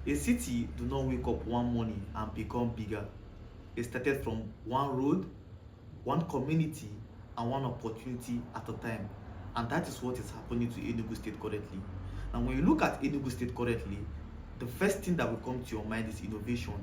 A city do not wake up one morning and become bigger. It started from one road, one community, and one opportunity at a time. And that is what is happening to Enugu State currently. And when you look at Enugu State currently, the first thing that will come to your mind is innovation.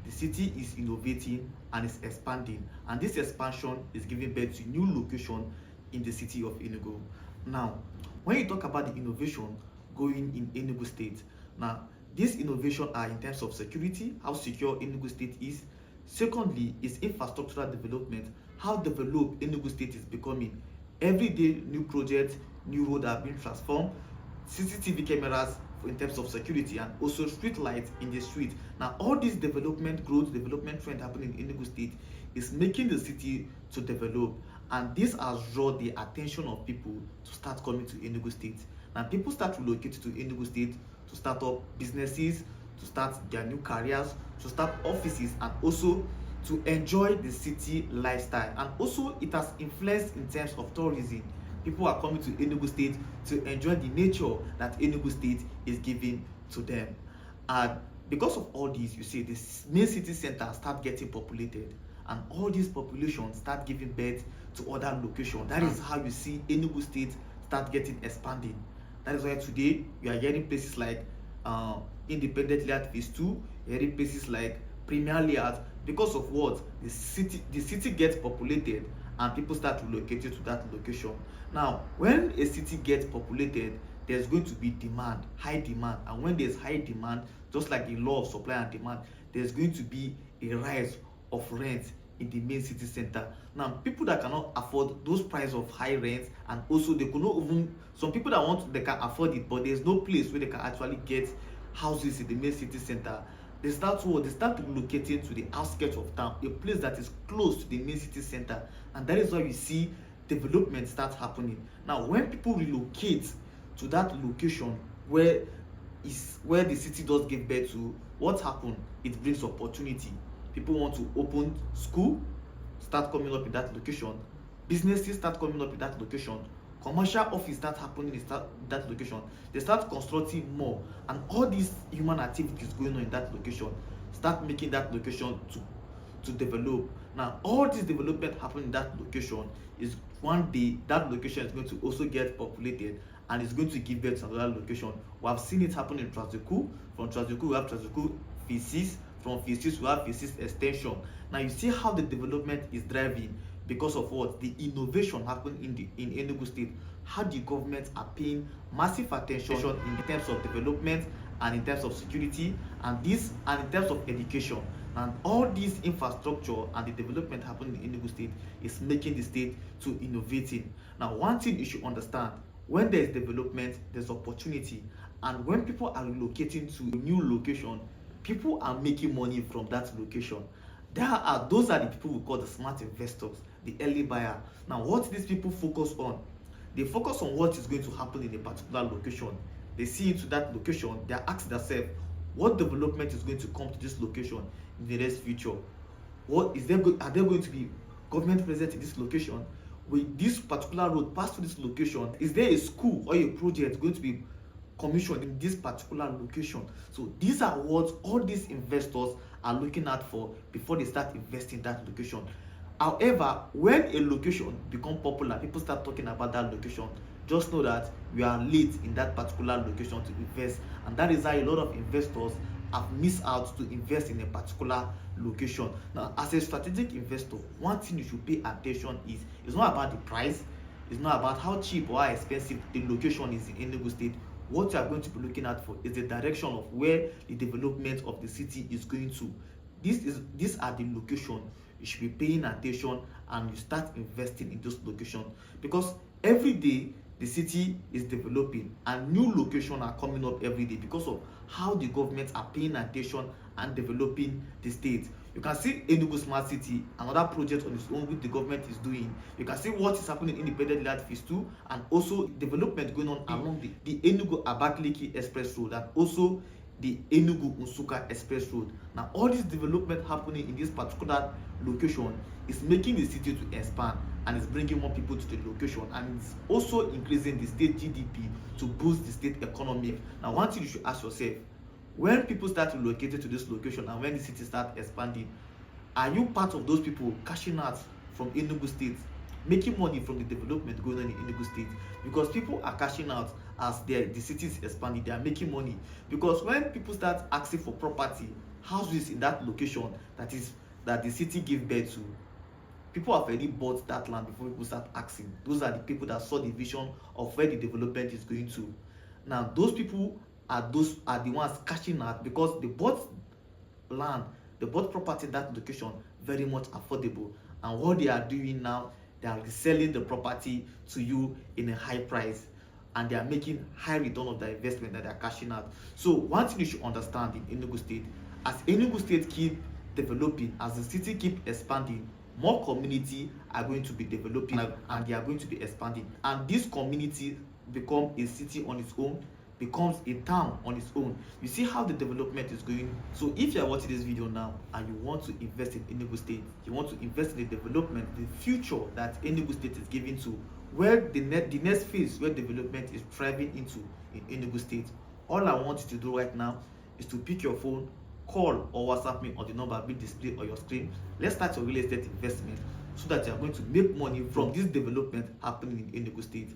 The city is innovating and is expanding, and this expansion is giving birth to new location in the city of Enugu. Now, when you talk about the innovation going in Enugu State, now these innovations are in terms of security, how secure Enugu State is. Secondly, is infrastructural development, how developed Enugu State is becoming. Every day, new projects, new roads are being transformed. CCTV cameras in terms of security, and also street lights in the street. Now, all this development growth, development trend happening in Enugu State is making the city to develop, and this has drawn the attention of people to start coming to Enugu State. Now, people start relocating to Enugu State to start up businesses, to start their new careers, to start offices, and also to enjoy the city lifestyle. And also, it has influenced in terms of tourism. People are coming to Enugu State to enjoy the nature that Enugu State is giving to them. And because of all this, you see the main city center start getting populated, and all these populations start giving birth to other locations. That is how you see Enugu State start getting expanding. That is why today you are hearing places like Independent Layout Phase 2, you're hearing places like Premier Layout. Because of what? The city gets populated and people start relocating to that location. Now, when a city gets populated, there's going to be demand, high demand. And when there's high demand, just like the law of supply and demand, there's going to be a rise of rent in the main city center. Now, people that cannot afford those price of high rent, and also they could not even, some people that want, they can afford it, but there's no place where they can actually get houses in the main city center. They start relocating to the outskirts of town, a place that is close to the main city center, and that is why you see development start happening. Now, when people relocate to that location where the city does give birth to, what happens? It brings opportunity. People want to open school, start coming up in that location. Businesses start coming up in that location. Commercial office start happening in that location. They start constructing more, and all these human activities going on in that location start making that location to develop. Now, all this development happening in that location is one day that location is going to also get populated, and it's going to give birth to another location. We have seen it happen in Transiku. From Transiku, we have Transiku Phase 6. From Phase 6, we have Phase 6 extension. Now, you see how the development is driving because of what? The innovation happening in Enugu State. How the government are paying massive attention in terms of development and in terms of security, and in terms of education. And all this infrastructure and the development happening in Enugu State is making the state to innovating. Now, one thing you should understand, when there is development, there's opportunity. And when people are relocating to a new location, people are making money from that location. Those are the people we call the smart investors, the early buyer. Now, what these people focus on? They focus on what is going to happen in a particular location. They see into that location, they are asking themselves, what development is going to come to this location in the next future? Are there going to be government present in this location? Will this particular road pass through this location? Is there a school or a project going to be commissioned in this particular location? So these are what all these investors are looking at for before they start investing in that location. However, when a location becomes popular, people start talking about that location, just know that we are late in that particular location to invest, and that is how a lot of investors have missed out to invest in a particular location. Now, as a strategic investor, one thing you should pay attention is, it's not about the price, it's not about how cheap or how expensive the location is in Enugu State. What you are going to be looking at for is the direction of where the development of the city is going to. These are the locations you should be paying attention, and you start investing in those locations, because every day the city is developing and new locations are coming up every day because of how the governments are paying attention and developing the state. You can see Enugu Smart City, another project on its own which the government is doing. You can see what is happening in Independent Layout Phase 2, and also development going on along the Enugu Abakaliki Express Road, and also the Enugu Nsukka Express Road. Now, all this development happening in this particular location is making the city to expand, and it's bringing more people to the location, and it's also increasing the state GDP to boost the state economy. Now, one thing you should ask yourself, When people start relocating to this location and when the city start expanding, are you part of those people cashing out from Enugu State, making money from the development going on in Enugu State? Because people are cashing out as the city is expanding, they are making money. Because when people start asking for property, houses in that location that the city gave birth to, people have already bought that land before people start asking. Those are the people that saw the vision of where the development is going to. Now those people are the ones cashing out because they bought land, they bought property in that location very much affordable, and what they are doing now, they are reselling the property to you in a high price, and they are making high return of their investment that they are cashing out. So one thing you should understand in Enugu State, as Enugu State keep developing, as the city keep expanding, more community are going to be developing and they are going to be expanding, and this community become a city on its own, becomes a town on its own. You see how the development is going. So if you are watching this video now and you want to invest in Enugu State, you want to invest in the development, the future that Enugu State is giving to, where the next phase where development is thriving into in Enugu State, all I want you to do right now is to pick your phone, call or WhatsApp me on the number being displayed on your screen. Let's start your real estate investment so that you are going to make money from this development happening in Enugu State.